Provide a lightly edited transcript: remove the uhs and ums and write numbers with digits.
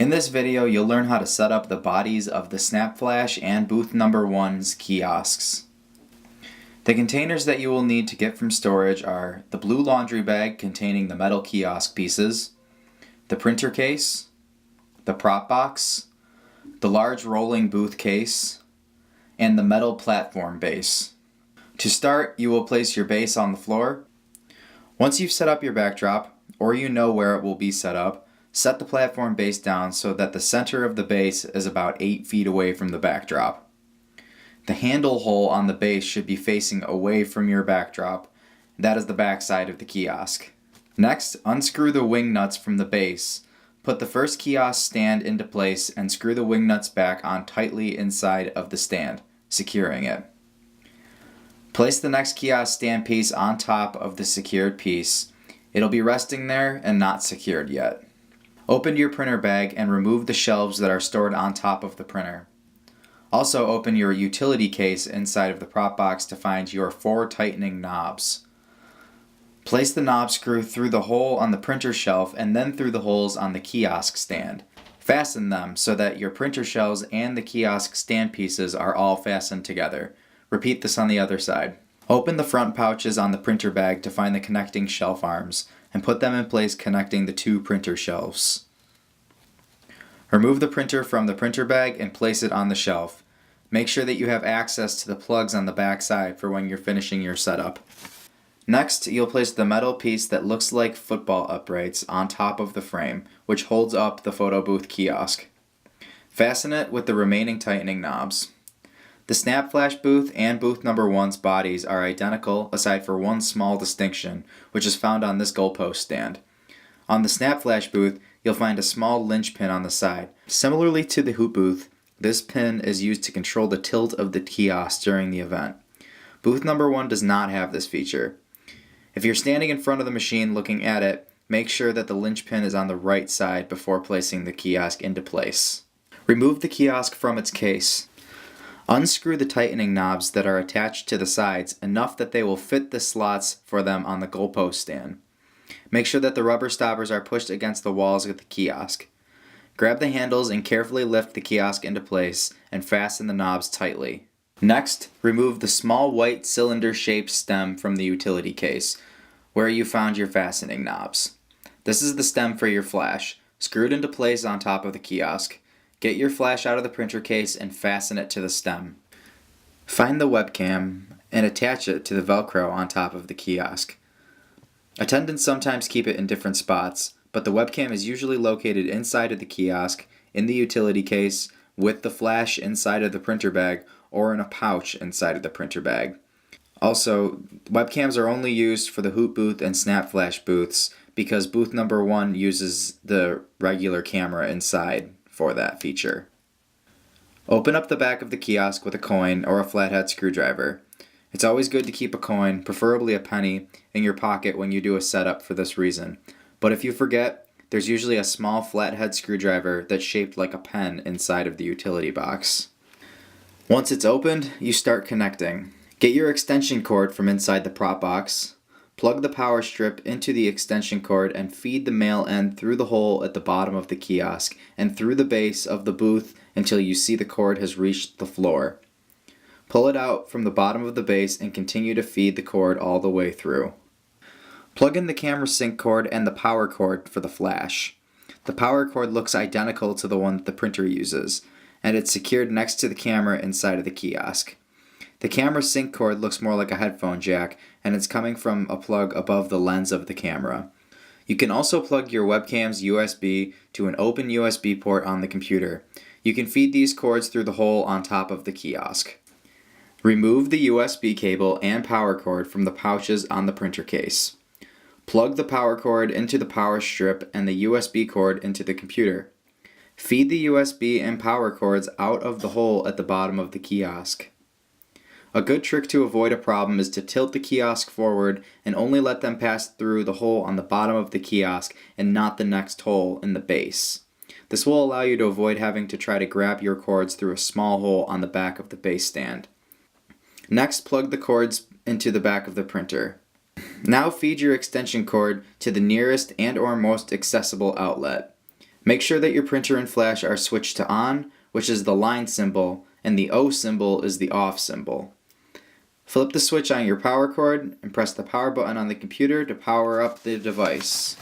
In this video, you'll learn how to set up the bodies of the Snapflash and booth number 1's kiosks. The containers that you will need to get from storage are the blue laundry bag containing the metal kiosk pieces, the printer case, the prop box, the large rolling booth case, and the metal platform base. To start, you will place your base on the floor. Once you've set up your backdrop, or you know where it will be set up, set the platform base down so that the center of the base is about 8 feet away from the backdrop. The handle hole on the base should be facing away from your backdrop. That is the back side of the kiosk. Next, unscrew the wing nuts from the base. Put the first kiosk stand into place and screw the wing nuts back on tightly inside of the stand, securing it. Place the next kiosk stand piece on top of the secured piece. It'll be resting there and not secured yet. Open your printer bag and remove the shelves that are stored on top of the printer. Also open your utility case inside of the prop box to find your 4 tightening knobs. Place the knob screw through the hole on the printer shelf and then through the holes on the kiosk stand. Fasten them so that your printer shelves and the kiosk stand pieces are all fastened together. Repeat this on the other side. Open the front pouches on the printer bag to find the connecting shelf arms and put them in place connecting the 2 printer shelves. Remove the printer from the printer bag and place it on the shelf. Make sure that you have access to the plugs on the back side for when you're finishing your setup. Next, you'll place the metal piece that looks like football uprights on top of the frame, which holds up the photo booth kiosk. Fasten it with the remaining tightening knobs. The Snapflash booth and booth number 1's bodies are identical aside for one small distinction, which is found on this goalpost stand. On the Snapflash booth, you'll find a small linch pin on the side. Similarly to the hoop booth, this pin is used to control the tilt of the kiosk during the event. Booth number 1 does not have this feature. If you're standing in front of the machine looking at it, make sure that the linch pin is on the right side before placing the kiosk into place. Remove the kiosk from its case. Unscrew the tightening knobs that are attached to the sides enough that they will fit the slots for them on the goalpost stand. Make sure that the rubber stoppers are pushed against the walls of the kiosk. Grab the handles and carefully lift the kiosk into place and fasten the knobs tightly. Next, remove the small white cylinder-shaped stem from the utility case, where you found your fastening knobs. This is the stem for your flash, screwed into place on top of the kiosk. Get your flash out of the printer case and fasten it to the stem. Find the webcam and attach it to the Velcro on top of the kiosk. Attendants sometimes keep it in different spots, but the webcam is usually located inside of the kiosk, in the utility case, with the flash inside of the printer bag, or in a pouch inside of the printer bag. Also, webcams are only used for the hoop booth and Snapflash booths because booth number 1 uses the regular camera inside for that feature. Open up the back of the kiosk with a coin or a flathead screwdriver. It's always good to keep a coin, preferably a penny, in your pocket when you do a setup for this reason. But if you forget, there's usually a small flathead screwdriver that's shaped like a pen inside of the utility box. Once it's opened, you start connecting. Get your extension cord from inside the prop box. Plug the power strip into the extension cord and feed the male end through the hole at the bottom of the kiosk and through the base of the booth until you see the cord has reached the floor. Pull it out from the bottom of the base and continue to feed the cord all the way through. Plug in the camera sync cord and the power cord for the flash. The power cord looks identical to the one that the printer uses, and it's secured next to the camera inside of the kiosk. The camera sync cord looks more like a headphone jack, and it's coming from a plug above the lens of the camera. You can also plug your webcam's USB to an open USB port on the computer. You can feed these cords through the hole on top of the kiosk. Remove the USB cable and power cord from the pouches on the printer case. Plug the power cord into the power strip and the USB cord into the computer. Feed the USB and power cords out of the hole at the bottom of the kiosk. A good trick to avoid a problem is to tilt the kiosk forward and only let them pass through the hole on the bottom of the kiosk and not the next hole in the base. This will allow you to avoid having to try to grab your cords through a small hole on the back of the base stand. Next, plug the cords into the back of the printer. Now feed your extension cord to the nearest and/or most accessible outlet. Make sure that your printer and flash are switched to on, which is the line symbol, and the O symbol is the off symbol. Flip the switch on your power cord and press the power button on the computer to power up the device.